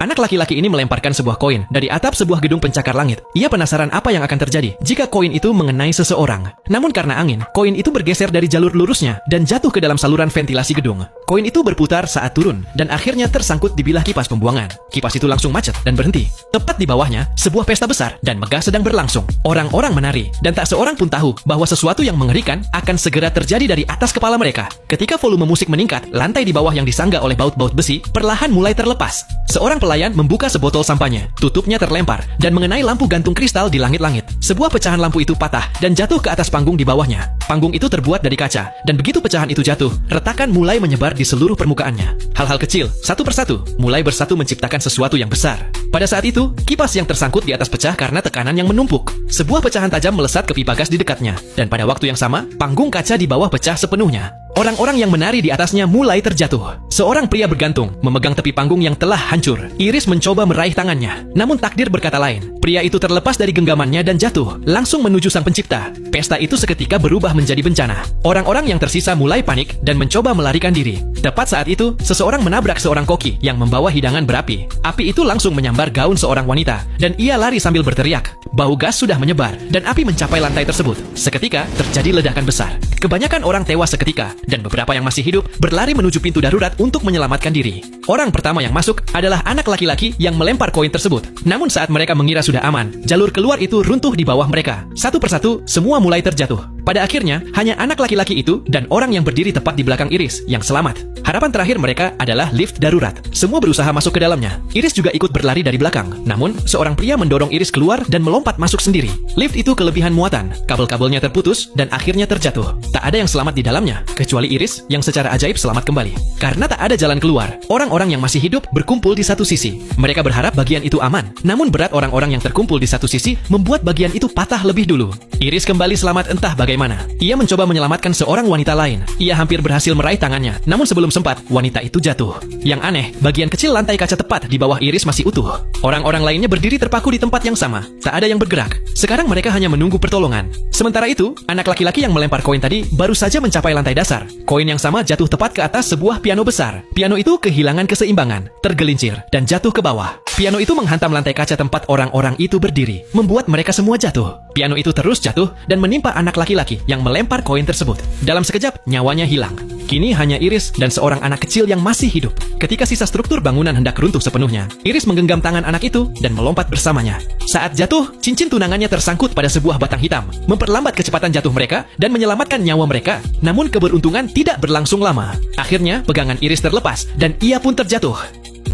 Anak laki-laki ini melemparkan sebuah koin dari atap sebuah gedung pencakar langit. Ia penasaran apa yang akan terjadi jika koin itu mengenai seseorang. Namun karena angin, koin itu bergeser dari jalur lurusnya dan jatuh ke dalam saluran ventilasi gedung. Koin itu berputar saat turun dan akhirnya tersangkut di bilah kipas pembuangan. Kipas itu langsung macet dan berhenti. Tepat di bawahnya, sebuah pesta besar dan megah sedang berlangsung. Orang-orang menari dan tak seorang pun tahu bahwa sesuatu yang mengerikan akan segera terjadi dari atas kepala mereka. Ketika volume musik meningkat, lantai di bawah yang disangga oleh baut-baut besi perlahan mulai terlepas. Seorang pelayan membuka sebotol sampahnya. Tutupnya terlempar dan mengenai lampu gantung kristal di langit-langit. Sebuah pecahan lampu itu patah dan jatuh ke atas panggung di bawahnya. Panggung itu terbuat dari kaca, dan begitu pecahan itu jatuh, retakan mulai menyebar di seluruh permukaannya. Hal-hal kecil, satu persatu, mulai bersatu menciptakan sesuatu yang besar. Pada saat itu, kipas yang tersangkut di atas pecah karena tekanan yang menumpuk. Sebuah pecahan tajam melesat ke pipa gas di dekatnya, dan pada waktu yang sama, panggung kaca di bawah pecah sepenuhnya. Orang-orang yang menari di atasnya mulai terjatuh. Seorang pria bergantung, memegang tepi panggung yang telah hancur. Iris mencoba meraih tangannya, namun takdir berkata lain. Pria itu terlepas dari genggamannya dan jatuh, langsung menuju sang pencipta. Pesta itu seketika berubah menjadi bencana. Orang-orang yang tersisa mulai panik dan mencoba melarikan diri. Tepat saat itu, seseorang menabrak seorang koki yang membawa hidangan berapi. Api itu langsung menyambar gaun seorang wanita, dan ia lari sambil berteriak. Bau gas sudah menyebar, dan api mencapai lantai tersebut. Seketika, terjadi ledakan besar. Kebanyakan orang tewas seketika, dan beberapa yang masih hidup berlari menuju pintu darurat untuk menyelamatkan diri. Orang pertama yang masuk adalah anak laki-laki yang melempar koin tersebut. Namun saat mereka mengira sudah aman, jalur keluar itu runtuh di bawah mereka. Satu persatu, semua mulai terjatuh. Pada akhirnya, hanya anak laki-laki itu dan orang yang berdiri tepat di belakang Iris yang selamat. Harapan terakhir mereka adalah lift darurat. Semua berusaha masuk ke dalamnya. Iris juga ikut berlari dari belakang. Namun, seorang pria mendorong Iris keluar dan melompat masuk sendiri. Lift itu kelebihan muatan. Kabel-kabelnya terputus dan akhirnya terjatuh. Tak ada yang selamat di dalamnya, kecuali Iris yang secara ajaib selamat kembali. Karena tak ada jalan keluar, orang-orang yang masih hidup berkumpul di satu sisi. Mereka berharap bagian itu aman. Namun berat orang-orang yang terkumpul di satu sisi membuat bagian itu patah lebih dulu. Iris kembali selamat entah bagaimana. Ia mencoba menyelamatkan seorang wanita lain. Ia hampir berhasil meraih tangannya, namun sebelum sempat, wanita itu jatuh. Yang aneh, bagian kecil lantai kaca tepat di bawah Iris masih utuh. Orang-orang lainnya berdiri terpaku di tempat yang sama. Tak ada yang bergerak. Sekarang mereka hanya menunggu pertolongan. Sementara itu, anak laki-laki yang melempar koin tadi baru saja mencapai lantai dasar. Koin yang sama jatuh tepat ke atas sebuah piano besar. Piano itu kehilangan keseimbangan, tergelincir, dan jatuh ke bawah. Piano itu menghantam lantai kaca tempat orang-orang itu berdiri, membuat mereka semua jatuh. Piano itu terus jatuh dan menimpa anak laki-laki yang melempar koin tersebut. Dalam sekejap, nyawanya hilang. Kini hanya Iris dan seorang anak kecil yang masih hidup. Ketika sisa struktur bangunan hendak runtuh sepenuhnya, Iris menggenggam tangan anak itu dan melompat bersamanya. Saat jatuh, cincin tunangannya tersangkut pada sebuah batang hitam, memperlambat kecepatan jatuh mereka dan menyelamatkan nyawa mereka. Namun keberuntungan tidak berlangsung lama. Akhirnya, pegangan Iris terlepas dan ia pun terjatuh.